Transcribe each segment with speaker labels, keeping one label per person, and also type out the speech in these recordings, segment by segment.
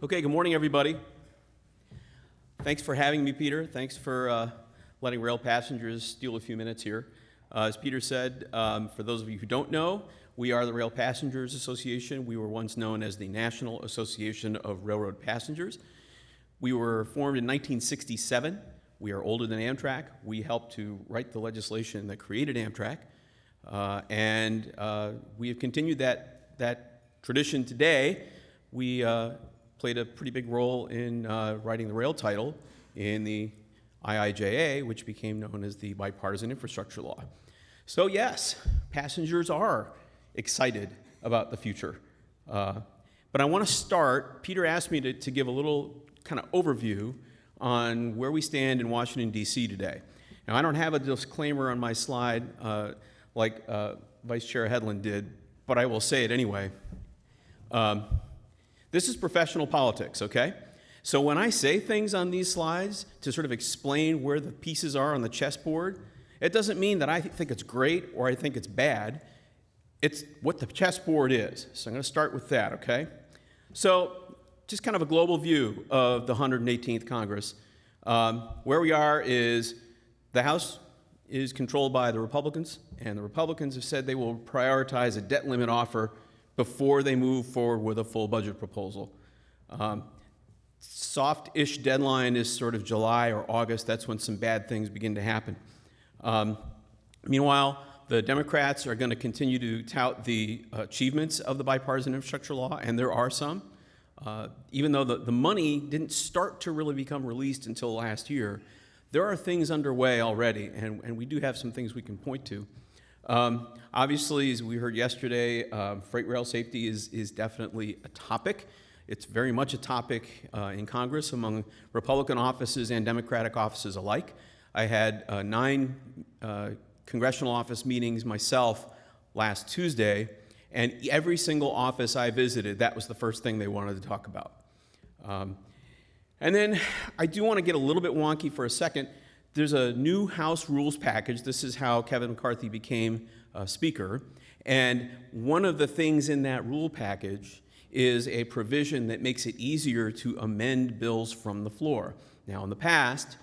Speaker 1: Okay, good morning, everybody. Thanks for having me, Peter. Thanks for letting rail passengers steal a few minutes here. As Peter said, for those of you who don't know, we are the Rail Passengers Association. We were once known as the National Association of Railroad Passengers. We were formed in 1967. We are older than Amtrak. We helped to write the legislation that created Amtrak. And we have continued that tradition today. We played a pretty big role in writing the rail title in the IIJA, which became known as the Bipartisan Infrastructure Law. So yes, passengers are excited about the future. But I want to start, Peter asked me to give a little kind of overview on where we stand in Washington, D.C. today. Now, I don't have a disclaimer on my slide like Vice Chair Hedlund did, but I will say it anyway. This is professional politics, okay? So when I say things on these slides to sort of explain where the pieces are on the chessboard, it doesn't mean that I think it's great or I think it's bad. It's what the chessboard is. So I'm going to start with that, okay? So just kind of a global view of the 118th Congress. Where we are is the House is controlled by the Republicans, and the Republicans have said they will prioritize a debt limit offer before they move forward with a full budget proposal. Soft-ish deadline is sort of July or August. That's when some bad things begin to happen. Meanwhile, the Democrats are going to continue to tout the achievements of the Bipartisan Infrastructure Law, and there are some. Even though the money didn't start to really become released until last year, there are things underway already, and we do have some things we can point to. Obviously, as we heard yesterday, freight rail safety is definitely a topic. It's very much a topic in Congress among Republican offices and Democratic offices alike. I had 9 congressional office meetings myself last Tuesday, and every single office I visited, that was the first thing they wanted to talk about. And then I do want to get a little bit wonky for a second. There's a new House rules package. This is how Kevin McCarthy became Speaker. And one of the things in that rule package is a provision that makes it easier to amend bills from the floor. Now, in the past,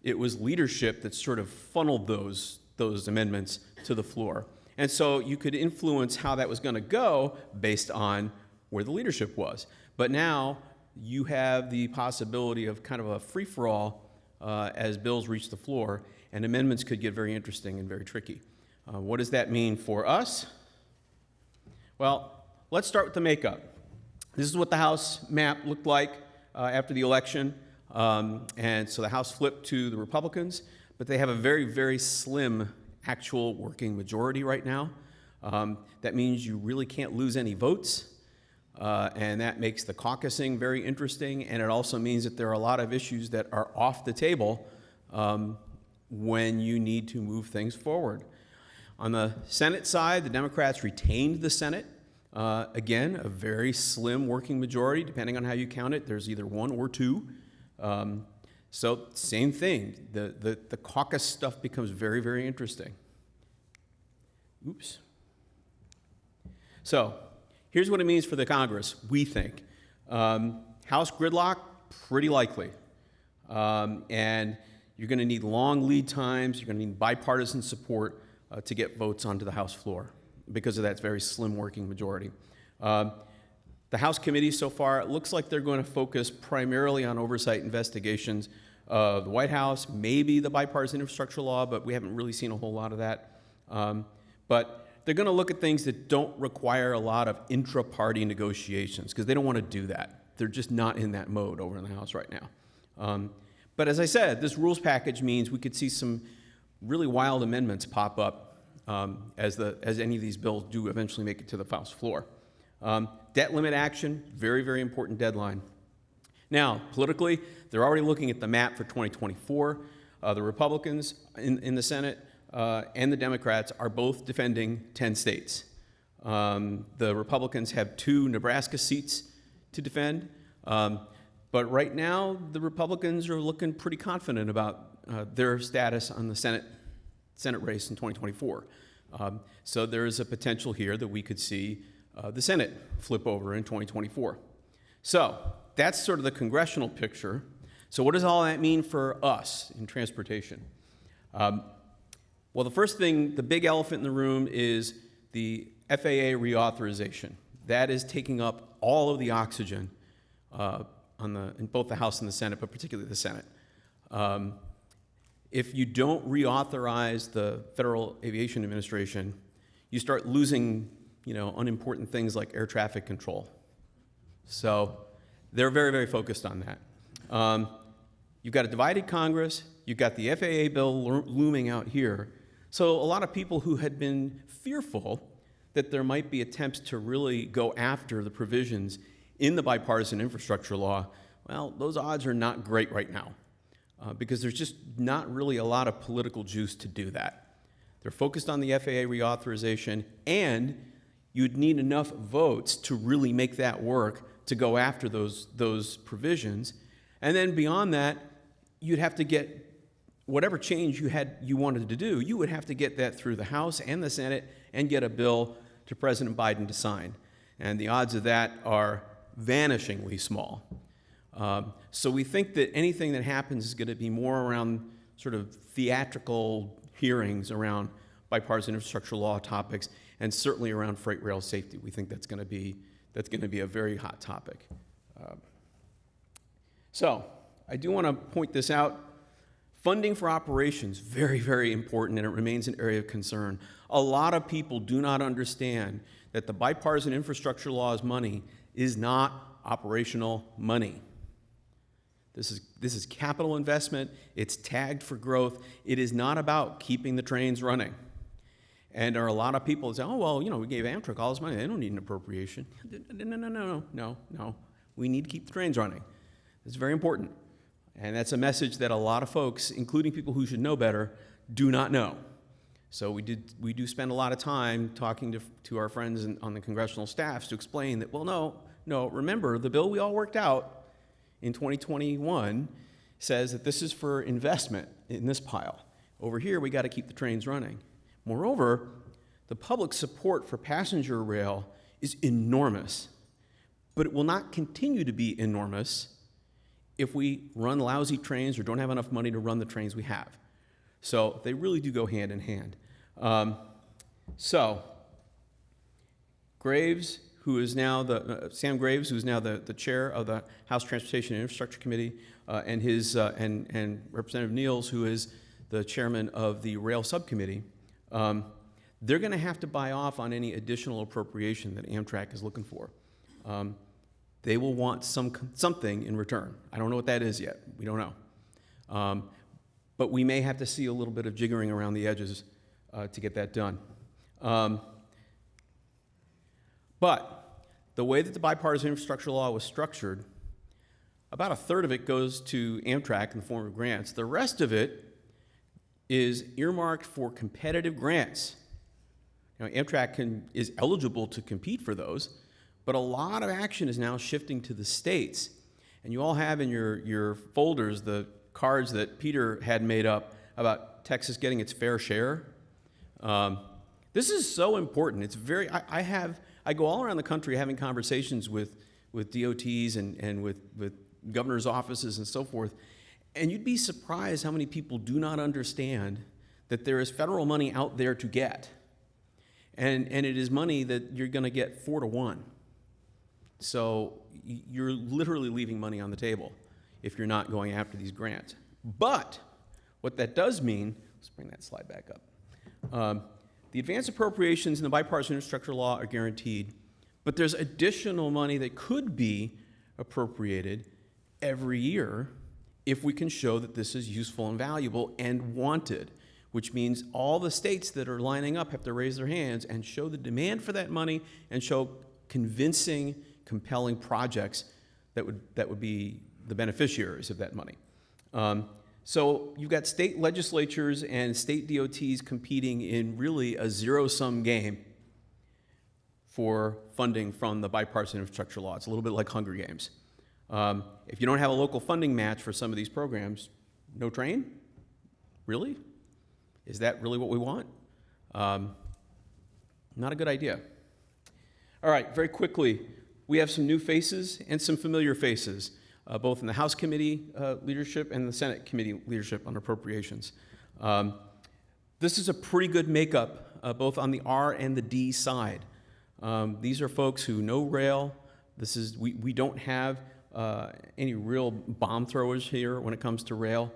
Speaker 1: it was leadership that sort of funneled those amendments to the floor. And so you could influence how that was going to go based on where the leadership was. But now you have the possibility of kind of a free-for-all as bills reach the floor, and amendments could get very interesting and very tricky. What does that mean for us? Well, let's start with the makeup. This is what the House map looked like after the election, and so the House flipped to the Republicans, but they have a very, very slim actual working majority right now. That means you really can't lose any votes, and that makes the caucusing very interesting, and it also means that there are a lot of issues that are off the table when you need to move things forward. On the Senate side, the Democrats retained the Senate. Again, a very slim working majority, depending on how you count it. There's either 1 or 2. So same thing. The caucus stuff becomes very, very interesting. Oops. So here's what it means for the Congress, we think. House gridlock, pretty likely. And you're going to need long lead times. You're going to need bipartisan support to get votes onto the House floor because of that very slim working majority. The House committees so far, it looks like they're going to focus primarily on oversight investigations of the White House, maybe the Bipartisan Infrastructure Law, but we haven't really seen a whole lot of that. But they're going to look at things that don't require a lot of intra-party negotiations because they don't want to do that. They're just not in that mode over in the House right now. But as I said, this rules package means we could see some really wild amendments pop up as any of these bills do eventually make it to the House floor. Debt limit action, very, very important deadline. Now, politically, they're already looking at the map for 2024. The Republicans in the Senate and the Democrats are both defending 10 states. The Republicans have 2 Nebraska seats to defend. But right now, the Republicans are looking pretty confident about their status on the Senate race in 2024. So there is a potential here that we could see the Senate flip over in 2024. So that's sort of the congressional picture. So what does all that mean for us in transportation? Well, the first thing, the big elephant in the room is the FAA reauthorization. That is taking up all of the oxygen in both the House and the Senate, but particularly the Senate. If you don't reauthorize the Federal Aviation Administration, you start losing, unimportant things like air traffic control. So they're very, very focused on that. You've got a divided Congress. You've got the FAA bill looming out here. So a lot of people who had been fearful that there might be attempts to really go after the provisions in the bipartisan infrastructure law, well, those odds are not great right now because there's just not really a lot of political juice to do that. They're focused on the FAA reauthorization, and you'd need enough votes to really make that work to go after those provisions. And then beyond that, you'd have to get whatever change you wanted to do, you would have to get that through the House and the Senate and get a bill to President Biden to sign. And the odds of that are vanishingly small. So we think that anything that happens is going to be more around sort of theatrical hearings around bipartisan infrastructure law topics, and certainly around freight rail safety. We think that's going to be a very hot topic. So I do want to point this out. Funding for operations, very, very important, and it remains an area of concern. A lot of people do not understand that the bipartisan infrastructure law's money is not operational money. This is capital investment. It's tagged for growth. It is not about keeping the trains running. And there are a lot of people that say, oh, well, we gave Amtrak all this money. They don't need an appropriation. No. We need to keep the trains running. It's very important. And that's a message that a lot of folks, including people who should know better, do not know. So we do spend a lot of time talking to our friends on the congressional staffs to explain that, well, no, remember, the bill we all worked out in 2021 says that this is for investment in this pile. Over here, we got to keep the trains running. Moreover, the public support for passenger rail is enormous, but it will not continue to be enormous if we run lousy trains or don't have enough money to run the trains we have. So they really do go hand in hand. Graves, who is now Sam Graves, who is now the chair of the House Transportation and Infrastructure Committee, and Representative Niels, who is the chairman of the Rail Subcommittee, they're going to have to buy off on any additional appropriation that Amtrak is looking for. They will want something in return. I don't know what that is yet. We don't know. But we may have to see a little bit of jiggering around the edges to get that done. But the way that the bipartisan infrastructure law was structured, about a third of it goes to Amtrak in the form of grants. The rest of it is earmarked for competitive grants. Amtrak is eligible to compete for those, but a lot of action is now shifting to the states. And you all have in your folders the cards that Peter had made up about Texas getting its fair share. This is so important. It's very, I go all around the country having conversations with DOTs and with governor's offices and so forth, and you'd be surprised how many people do not understand that there is federal money out there to get. And it is money that you're going to get 4 to 1. So you're literally leaving money on the table if you're not going after these grants. But what that does mean, let's bring that slide back up. The advance appropriations in the bipartisan infrastructure law are guaranteed, but there's additional money that could be appropriated every year if we can show that this is useful and valuable and wanted, which means all the states that are lining up have to raise their hands and show the demand for that money and show convincing, compelling projects that would be the beneficiaries of that money. So you've got state legislatures and state DOTs competing in really a zero-sum game for funding from the bipartisan infrastructure law. It's a little bit like Hunger Games. If you don't have a local funding match for some of these programs, no train? Really? Is that really what we want? Not a good idea. All right, very quickly, we have some new faces and some familiar faces, both in the House committee leadership and the Senate committee leadership on appropriations. This is a pretty good makeup, both on the R and the D side. These are folks who know rail. We don't have any real bomb throwers here when it comes to rail.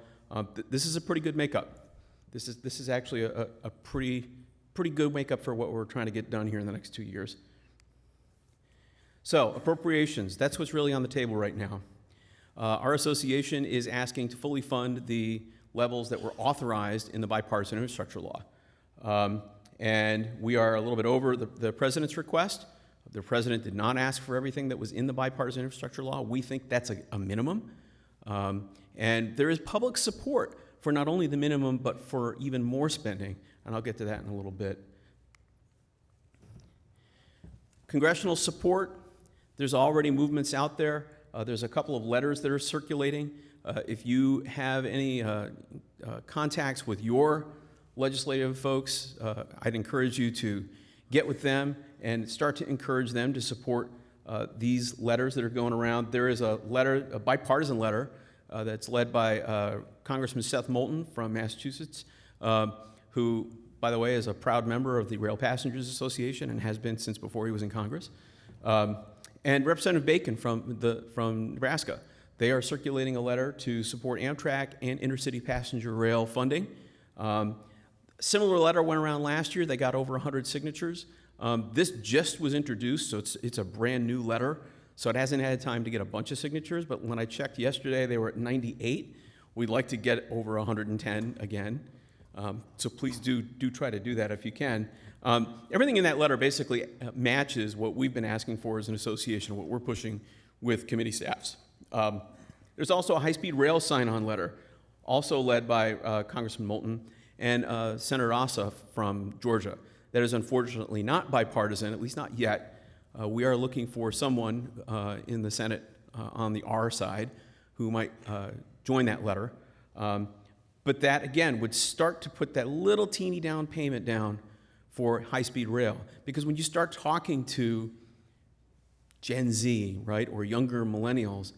Speaker 1: This is a pretty good makeup. This is actually a pretty good makeup for what we're trying to get done here in the next 2 years. So appropriations, that's what's really on the table right now. Our association is asking to fully fund the levels that were authorized in the bipartisan infrastructure law. And we are a little bit over the president's request. The president did not ask for everything that was in the bipartisan infrastructure law. We think that's a minimum. And there is public support for not only the minimum, but for even more spending. And I'll get to that in a little bit. Congressional support, there's already movements out there. There's a couple of letters that are circulating. If you have any contacts with your legislative folks, I'd encourage you to get with them and start to encourage them to support these letters that are going around. There is a bipartisan letter that's led by Congressman Seth Moulton from Massachusetts, who, by the way, is a proud member of the Rail Passengers Association and has been since before he was in Congress. And Representative Bacon from Nebraska. They are circulating a letter to support Amtrak and intercity passenger rail funding. Similar letter went around last year. They got over 100 signatures. This just was introduced, so it's a brand new letter. So it hasn't had time to get a bunch of signatures, but when I checked yesterday, they were at 98. We'd like to get over 110 again. So please do try to do that if you can. Everything in that letter basically matches what we've been asking for as an association, what we're pushing with committee staffs. There's also a high-speed rail sign-on letter, also led by Congressman Moulton and Senator Ossoff from Georgia. That is unfortunately not bipartisan, at least not yet. We are looking for someone in the Senate on the R side who might join that letter. But that, again, would start to put that little teeny down payment down for high-speed rail. Because when you start talking to Gen Z, right, or younger millennials,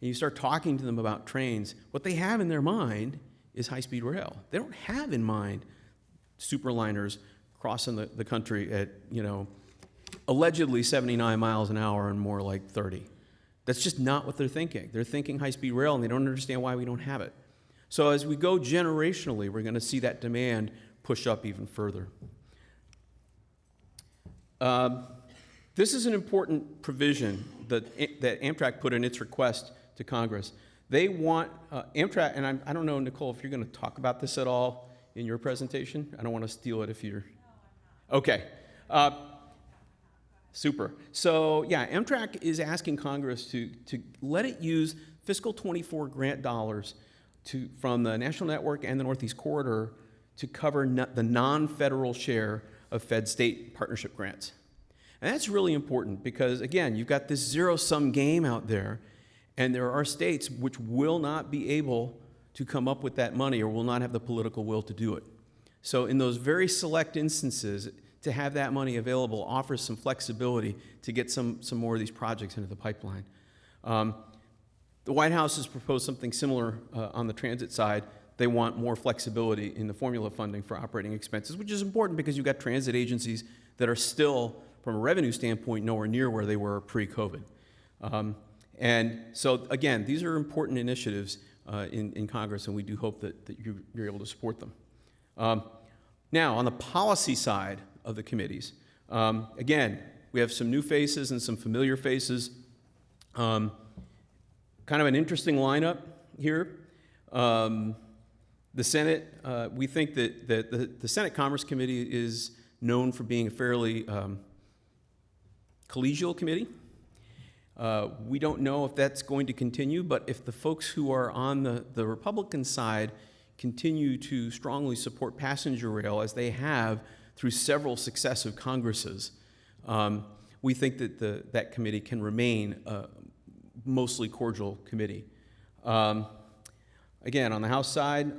Speaker 1: and you start talking to them about trains, what they have in their mind is high-speed rail. They don't have in mind superliners crossing the country at, allegedly 79 miles an hour and more like 30. That's just not what they're thinking. They're thinking high-speed rail, and they don't understand why we don't have it. So as we go generationally, we're going to see that demand push up even further. This is an important provision that Amtrak put in its request to Congress. They want Amtrak, and I don't know, Nicole, if you're going to talk about this at all in your presentation. I don't want to steal it if you're... Okay. Super. So, yeah, Amtrak is asking Congress to let it use fiscal 24 grant dollars from the National Network and the Northeast Corridor to cover the non-federal share of Fed-state partnership grants. And that's really important because, again, you've got this zero-sum game out there, and there are states which will not be able to come up with that money or will not have the political will to do it. So in those very select instances, to have that money available offers some flexibility to get some more of these projects into the pipeline. The White House has proposed something similar on the transit side. They want more flexibility in the formula funding for operating expenses, which is important because you've got transit agencies that are still, from a revenue standpoint, nowhere near where they were pre-COVID. And so, again, these are important initiatives in Congress, and we do hope that you're able to support them. Now, on the policy side of the committees, again, we have some new faces and some familiar faces. Kind of an interesting lineup here. The Senate, we think that the Senate Commerce Committee is known for being a fairly collegial committee. We don't know if that's going to continue, but if the folks who are on the Republican side continue to strongly support passenger rail, as they have through several successive Congresses, we think that that committee can remain a mostly cordial committee. Again, on the House side,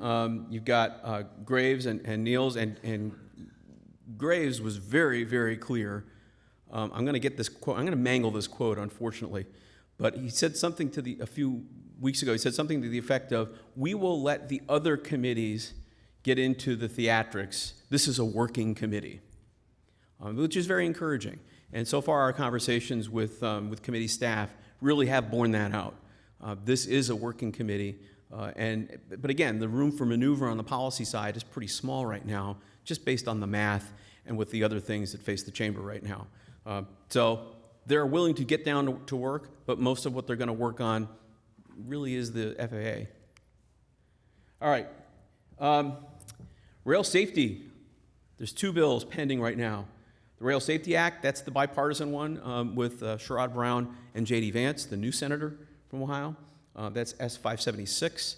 Speaker 1: you've got Graves and Niels, and Graves was very, very clear I'm going to get this quote. I'm going to mangle this quote, unfortunately. But he said something a few weeks ago. He said something to the effect of, "We will let the other committees get into the theatrics. This is a working committee," which is very encouraging. And so far, our conversations with committee staff really have borne that out. This is a working committee, but again, the room for maneuver on the policy side is pretty small right now, just based on the math and with the other things that face the chamber right now. So they're willing to get down to work, but most of what they're going to work on really is the FAA. All right. Rail safety. There's two bills pending right now. The Rail Safety Act, that's the bipartisan one with Sherrod Brown and J.D. Vance, the new senator from Ohio. That's S-576.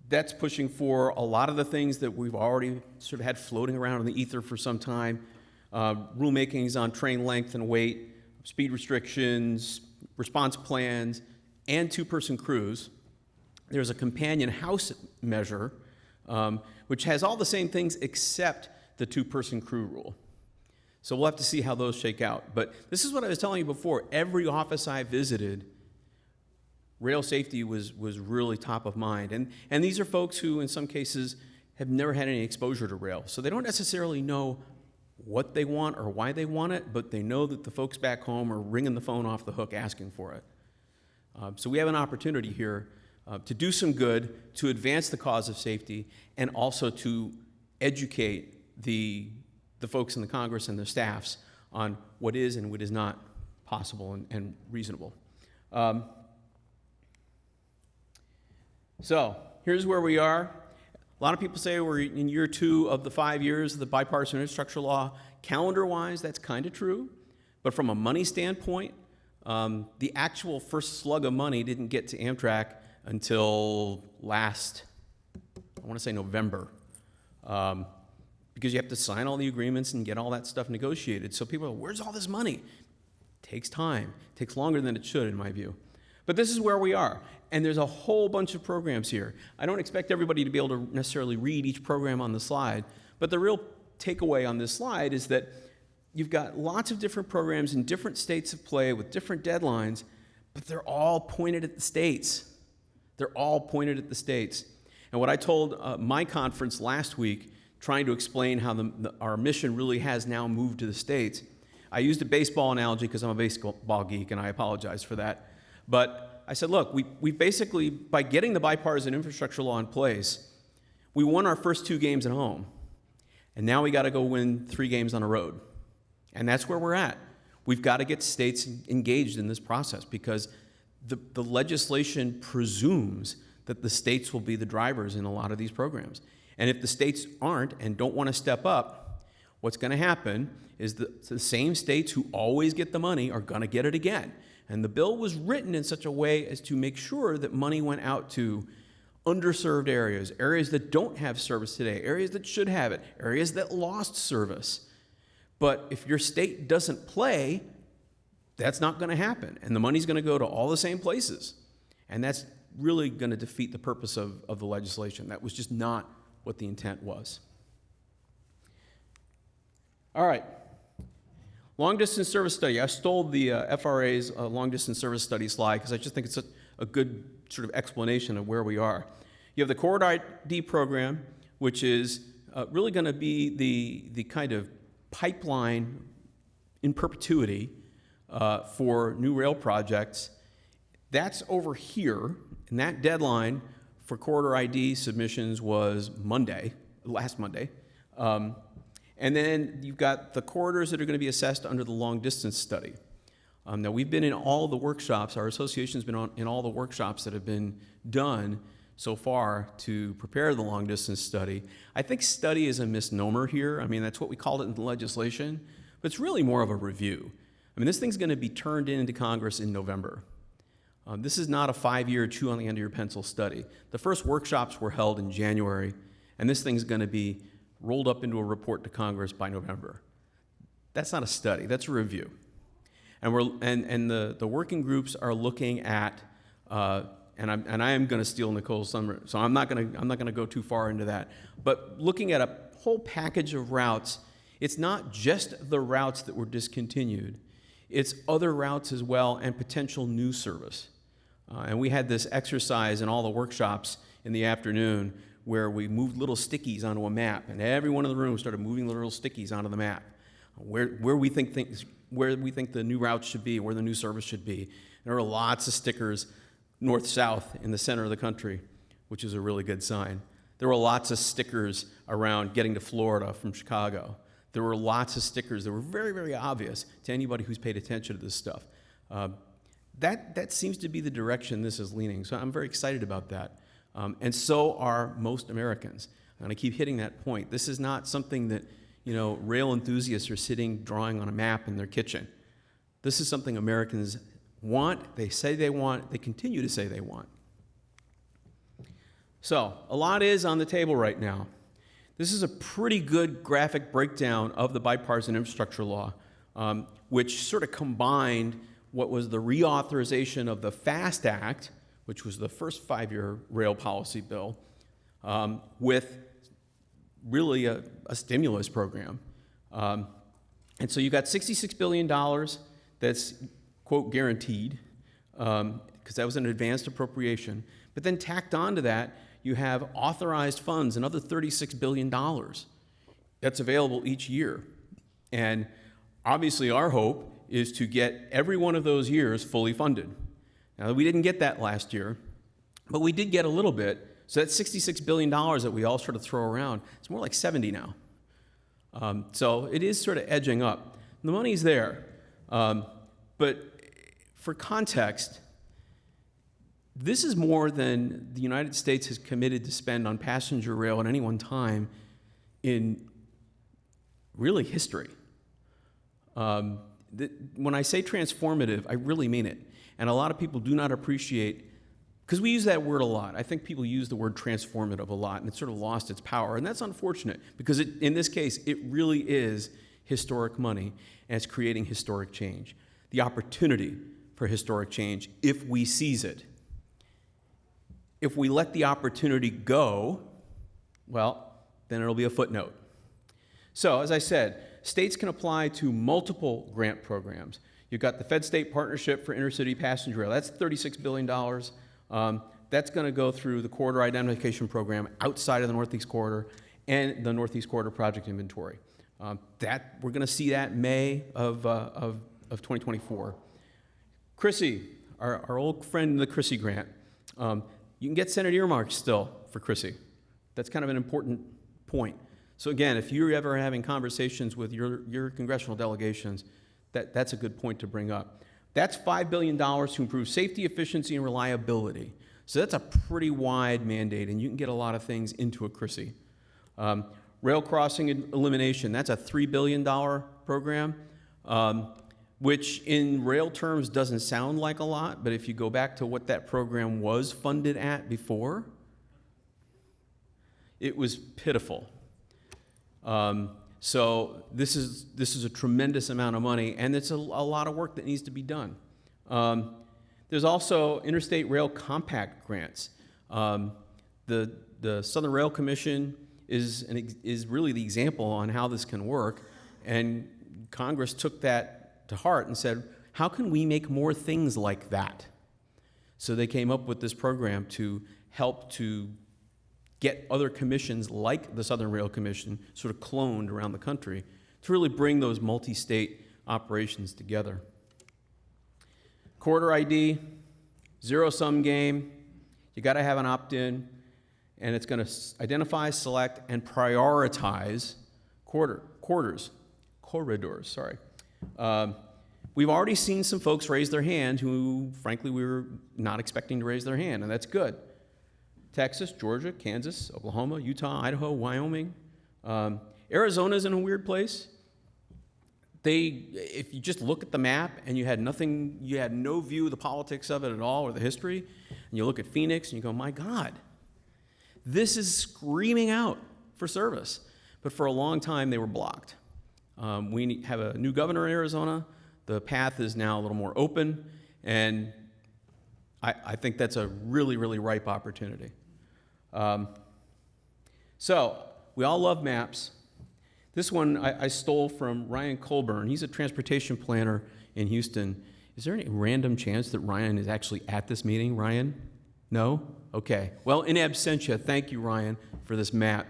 Speaker 1: That's pushing for a lot of the things that we've already sort of had floating around in the ether for some time. Rulemakings on train length and weight, speed restrictions, response plans, and two-person crews. There's a companion House measure, which has all the same things except the two-person crew rule. So we'll have to see how those shake out. But this is what I was telling you before. Every office I visited, rail safety was really top of mind. And these are folks who, in some cases, have never had any exposure to rail. So they don't necessarily know what they want or why they want it, but they know that the folks back home are ringing the phone off the hook asking for it. So we have an opportunity here to do some good, to advance the cause of safety, and also to educate the folks in the Congress and the staffs on what is and what is not possible and reasonable. So here's where we are. A lot of people say we're in year 2 of the 5 years of the bipartisan infrastructure law. Calendar-wise, that's kind of true. But from a money standpoint, the actual first slug of money didn't get to Amtrak until last, I want to say November. Because you have to sign all the agreements and get all that stuff negotiated. So people are, where's all this money? It takes time. It takes longer than it should, in my view. But this is where we are. And there's a whole bunch of programs here. I don't expect everybody to be able to necessarily read each program on the slide, but the real takeaway on this slide is that you've got lots of different programs in different states of play with different deadlines, but they're all pointed at the states. They're all pointed at the states. And what I told my conference last week, trying to explain how our mission really has now moved to the states, I used a baseball analogy because I'm a baseball geek, and I apologize for that. But I said, look, we basically, by getting the bipartisan infrastructure law in place, we won our first 2 games at home. And now we got to go win 3 games on the road. And that's where we're at. We've got to get states engaged in this process because the legislation presumes that the states will be the drivers in a lot of these programs. And if the states aren't and don't want to step up, what's going to happen is the same states who always get the money are going to get it again. And the bill was written in such a way as to make sure that money went out to underserved areas, areas that don't have service today, areas that should have it, areas that lost service. But if your state doesn't play, that's not going to happen. And the money's going to go to all the same places. And that's really going to defeat the purpose of the legislation. That was just not what the intent was. All right. Long-distance service study. I stole the FRA's long-distance service study slide because I just think it's a good sort of explanation of where we are. You have the Corridor ID program, which is really going to be the kind of pipeline in perpetuity for new rail projects. That's over here, and that deadline for Corridor ID submissions was last Monday. And then you've got the corridors that are going to be assessed under the long-distance study. Now, we've been in all the workshops. Our association's been in all the workshops that have been done so far to prepare the long-distance study. I think study is a misnomer here. I mean, that's what we called it in the legislation, but it's really more of a review. I mean, this thing's going to be turned into Congress in November. This is not a 5-year chew on the end of your pencil study. The first workshops were held in January, and this thing's going to be rolled up into a report to Congress by November. That's not a study, that's a review. And the working groups are looking at, and I am going to steal Nicole's thunder, so I'm not going to go too far into that. But looking at a whole package of routes, it's not just the routes that were discontinued. It's other routes as well and potential new service. And we had this exercise in all the workshops in the afternoon where we moved little stickies onto a map, and everyone in the room started moving little stickies onto the map, where we think the new routes should be, where the new service should be. There are lots of stickers north-south in the center of the country, which is a really good sign. There were lots of stickers around getting to Florida from Chicago. There were lots of stickers that were very, very obvious to anybody who's paid attention to this stuff. That seems to be the direction this is leaning, so I'm very excited about that. And so are most Americans. And I keep hitting that point. This is not something that, rail enthusiasts are sitting drawing on a map in their kitchen. This is something Americans want, they say they want, they continue to say they want. So, a lot is on the table right now. This is a pretty good graphic breakdown of the bipartisan infrastructure law, which sort of combined what was the reauthorization of the FAST Act, which was the first 5-year rail policy bill, with really a stimulus program. And so you got $66 billion that's, quote, guaranteed, because that was an advanced appropriation. But then tacked onto that, you have authorized funds, another $36 billion that's available each year. And obviously our hope is to get every one of those years fully funded. Now, we didn't get that last year, but we did get a little bit. So that $66 billion that we all sort of throw around, it's more like 70 now. So it is sort of edging up. The money's there. But for context, this is more than the United States has committed to spend on passenger rail at any one time in really history. When I say transformative, I really mean it. And a lot of people do not appreciate, because we use that word a lot. I think people use the word transformative a lot, and it's sort of lost its power. And that's unfortunate, because in this case, it really is historic money, and it's creating historic change. The opportunity for historic change, if we seize it. If we let the opportunity go, well, then it'll be a footnote. So, as I said, states can apply to multiple grant programs. You've got the Fed-State Partnership for Intercity Passenger Rail. That's $36 billion. That's going to go through the Corridor Identification Program outside of the Northeast Corridor and the Northeast Corridor Project Inventory. We're going to see that May of 2024. CRISI, our old friend in the CRISI grant. You can get Senate earmarks still for CRISI. That's kind of an important point. So again, if you're ever having conversations with your congressional delegations, that's a good point to bring up. That's $5 billion to improve safety, efficiency, and reliability. So that's a pretty wide mandate, and you can get a lot of things into a CRISI. Rail crossing elimination, that's a $3 billion program, which in rail terms doesn't sound like a lot, but if you go back to what that program was funded at before, it was pitiful. So this is a tremendous amount of money, and it's a lot of work that needs to be done. There's also Interstate Rail Compact grants. The Southern Rail Commission is really the example on how this can work, and Congress took that to heart and said, how can we make more things like that? So they came up with this program to help to get other commissions like the Southern Rail Commission sort of cloned around the country to really bring those multi-state operations together. Corridor ID, zero-sum game. You got to have an opt-in, and it's going to identify, select, and prioritize corridors. We've already seen some folks raise their hand who, frankly, we were not expecting to raise their hand, and that's good. Texas, Georgia, Kansas, Oklahoma, Utah, Idaho, Wyoming. Arizona's in a weird place. If you just look at the map and you had no view of the politics of it at all or the history, and you look at Phoenix and you go, my God, this is screaming out for service. But for a long time, they were blocked. We have a new governor in Arizona. The path is now a little more open, and I think that's a really, really ripe opportunity. So we all love maps. This one I stole from Ryan Colburn. He's a transportation planner in Houston. Is there any random chance that Ryan is actually at this meeting? Ryan? No? Okay. Well, in absentia, thank you, Ryan, for this map,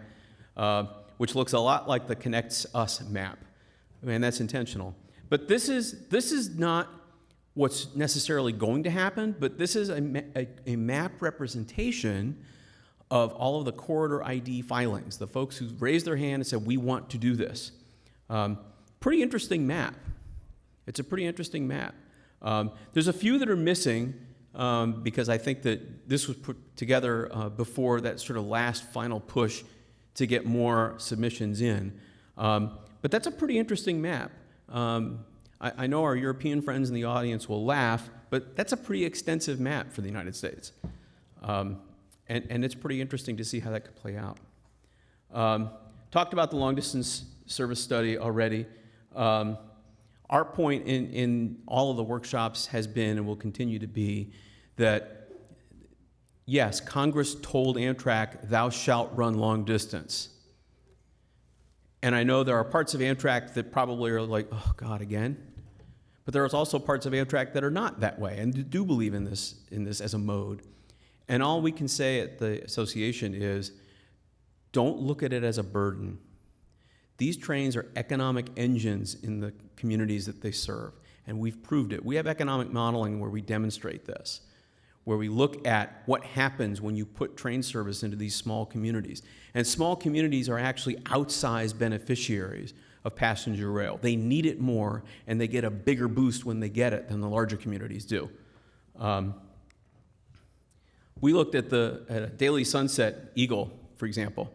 Speaker 1: which looks a lot like the Connects Us map. And that's intentional. But this is not what's necessarily going to happen, but this is a map representation of all of the corridor ID filings, the folks who raised their hand and said, we want to do this. Pretty interesting map. It's a pretty interesting map. There's a few that are missing because I think that this was put together before that sort of last final push to get more submissions in. But that's a pretty interesting map. I know our European friends in the audience will laugh, but that's a pretty extensive map for the United States. And it's pretty interesting to see how that could play out. Talked about the long-distance service study already. Our point in all of the workshops has been and will continue to be that, yes, Congress told Amtrak, thou shalt run long distance. And I know there are parts of Amtrak that probably are like, oh, God, again? But there's also parts of Amtrak that are not that way and do believe in this as a mode. And all we can say at the association is, don't look at it as a burden. These trains are economic engines in the communities that they serve, and we've proved it. We have economic modeling where we demonstrate this, where we look at what happens when you put train service into these small communities. And small communities are actually outsized beneficiaries of passenger rail. They need it more, and they get a bigger boost when they get it than the larger communities do. We looked at a daily Sunset Eagle, for example.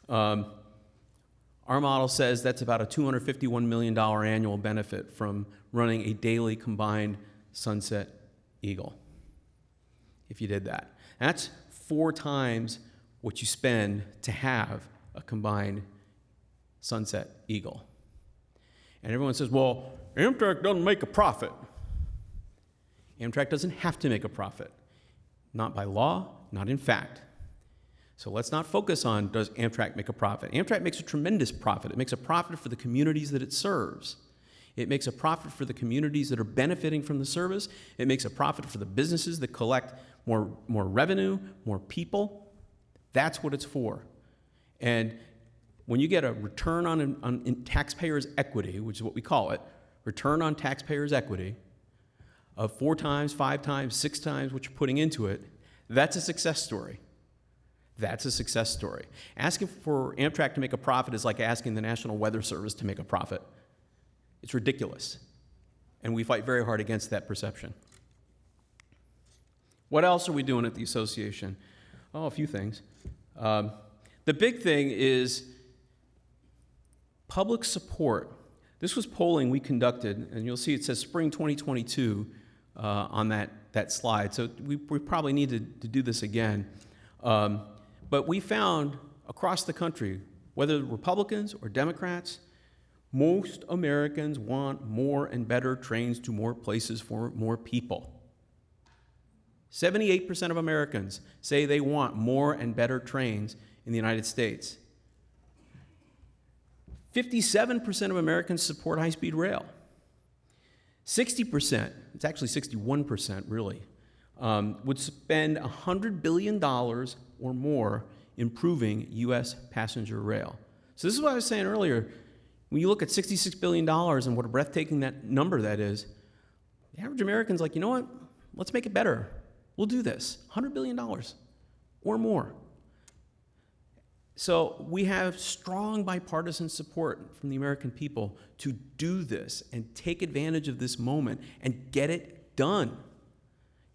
Speaker 1: Our model says that's about a $251 million annual benefit from running a daily combined Sunset Eagle, if you did that. That's 4 times what you spend to have a combined Sunset Eagle. And everyone says, well, Amtrak doesn't make a profit. Amtrak doesn't have to make a profit. Not by law, not in fact. So let's not focus on, does Amtrak make a profit? Amtrak makes a tremendous profit. It makes a profit for the communities that it serves. It makes a profit for the communities that are benefiting from the service. It makes a profit for the businesses that collect more revenue, more people. That's what it's for. And when you get a return on taxpayers' equity, which is what we call it, return on taxpayers' equity, of 4 times, 5 times, 6 times what you're putting into it, that's a success story. That's a success story. Asking for Amtrak to make a profit is like asking the National Weather Service to make a profit. It's ridiculous. And we fight very hard against that perception. What else are we doing at the association? Oh, a few things. The big thing is public support. This was polling we conducted, and you'll see it says spring 2022 on that slide. So we probably need to do this again. But we found across the country, whether Republicans or Democrats, most Americans want more and better trains to more places for more people. 78% of Americans say they want more and better trains in the United States. 57% of Americans support high-speed rail. 60%, it's actually 61% really, would spend $100 billion or more improving U.S. passenger rail. So this is what I was saying earlier. When you look at $66 billion and what a breathtaking that number that is, the average American's like, you know what? Let's make it better. We'll do this. $100 billion or more. So we have strong bipartisan support from the American people to do this and take advantage of this moment and get it done.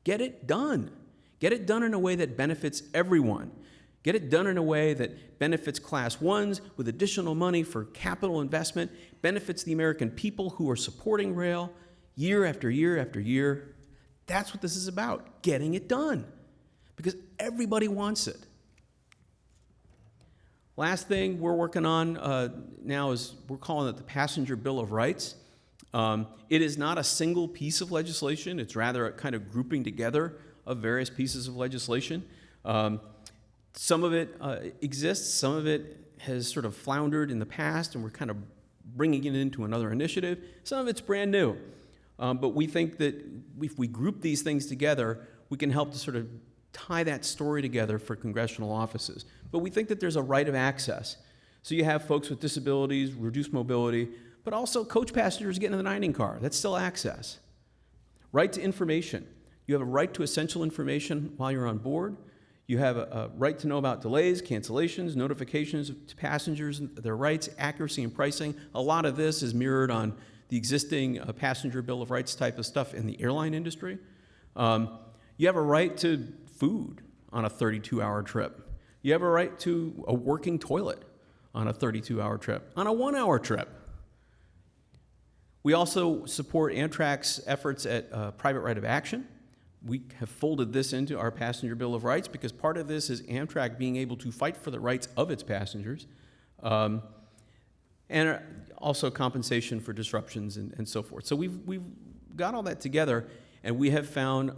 Speaker 1: Get it done. Get it done in a way that benefits everyone. Get it done in a way that benefits Class 1s with additional money for capital investment, benefits the American people who are supporting rail year after year after year. That's what this is about, getting it done, because everybody wants it. Last thing we're working on now is we're calling it the Passenger Bill of Rights. It is not a single piece of legislation. It's rather a kind of grouping together of various pieces of legislation. Some of it exists. Some of it has sort of floundered in the past, and we're kind of bringing it into another initiative. Some of it's brand new. But we think that if we group these things together, we can help to sort of tie that story together for congressional offices. But we think that there's a right of access. So you have folks with disabilities, reduced mobility, but also coach passengers getting in the dining car. That's still access. Right to information. You have a right to essential information while you're on board. You have a right to know about delays, cancellations, notifications to passengers, their rights, accuracy, and pricing. A lot of this is mirrored on the existing passenger Bill of Rights type of stuff in the airline industry. You have a right to food on a 32-hour trip. You have a right to a working toilet on a 32-hour trip, on a 1-hour trip. We also support Amtrak's efforts at private right of action. We have folded this into our passenger Bill of Rights because part of this is Amtrak being able to fight for the rights of its passengers, and also compensation for disruptions and so forth. So we've got all that together, and we have found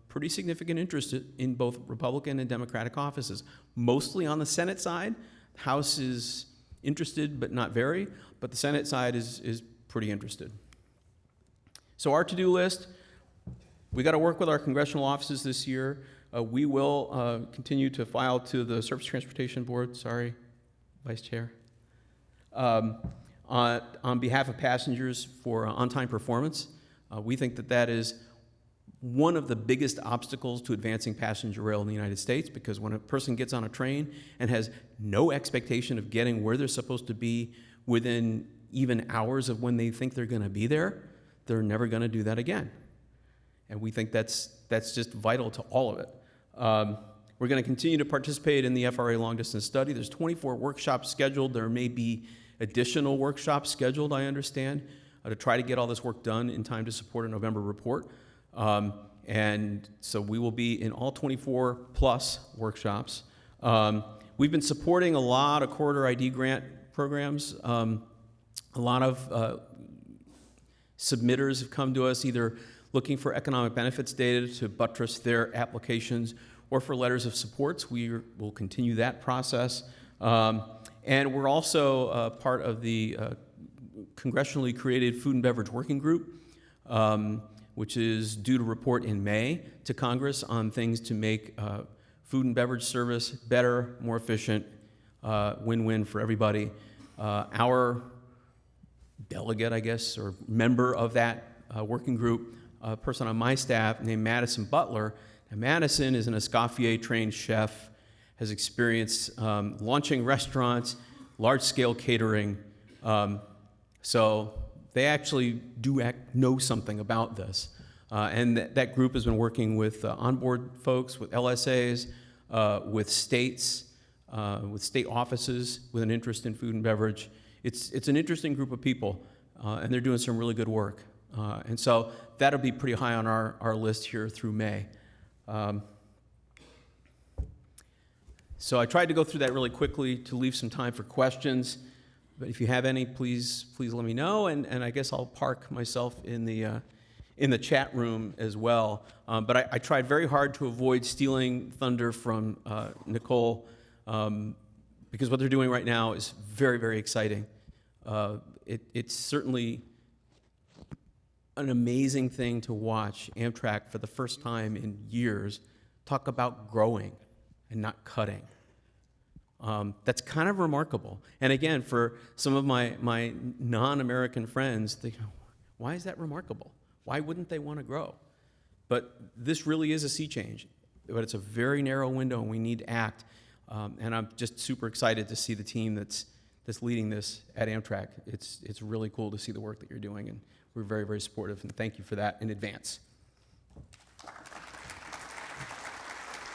Speaker 1: pretty significant interest in both Republican and Democratic offices, mostly on the Senate side. The House is interested, but not very, but the Senate side is pretty interested. So our to-do list, we got to work with our congressional offices this year. We will continue to file to the Surface Transportation Board, sorry, Vice Chair, on behalf of passengers for on-time performance. We think that that is one of the biggest obstacles to advancing passenger rail in the United States, because when a person gets on a train and has no expectation of getting where they're supposed to be within even hours of when they think they're going to be there, they're never going to do that again. And we think that's just vital to all of it. We're going to continue to participate in the FRA long-distance study. There's 24 workshops scheduled. There may be additional workshops scheduled, I understand, to try to get all this work done in time to support a November report. And so we will be in all 24 plus workshops. We've been supporting a lot of corridor ID grant programs. A lot of submitters have come to us either looking for economic benefits data to buttress their applications or for letters of supports. We will continue that process. And we're also part of the congressionally created Food and Beverage Working Group, which is due to report in May to Congress on things to make food and beverage service better, more efficient, win-win for everybody. Our delegate, I guess, or member of that working group, a person on my staff named Madison Butler. Now, Madison is an Escoffier-trained chef, has experience launching restaurants, large-scale catering. So they actually know something about this. And that group has been working with onboard folks, with LSAs, with states, with state offices with an interest in food and beverage. It's an interesting group of people, and they're doing some really good work. And so that'll be pretty high on our list here through May. So I tried to go through that really quickly to leave some time for questions. But if you have any, please let me know, and I guess I'll park myself in the chat room as well. But I tried very hard to avoid stealing thunder from Nicole, because what they're doing right now is very, very exciting. It's certainly an amazing thing to watch Amtrak for the first time in years talk about growing and not cutting. That's kind of remarkable. And again, for some of my non-American friends, they go, why is that remarkable? Why wouldn't they want to grow? But this really is a sea change. But it's a very narrow window, and we need to act. And I'm just super excited to see the team that's leading this at Amtrak. It's really cool to see the work that you're doing, and we're very, very supportive, and thank you for that in advance.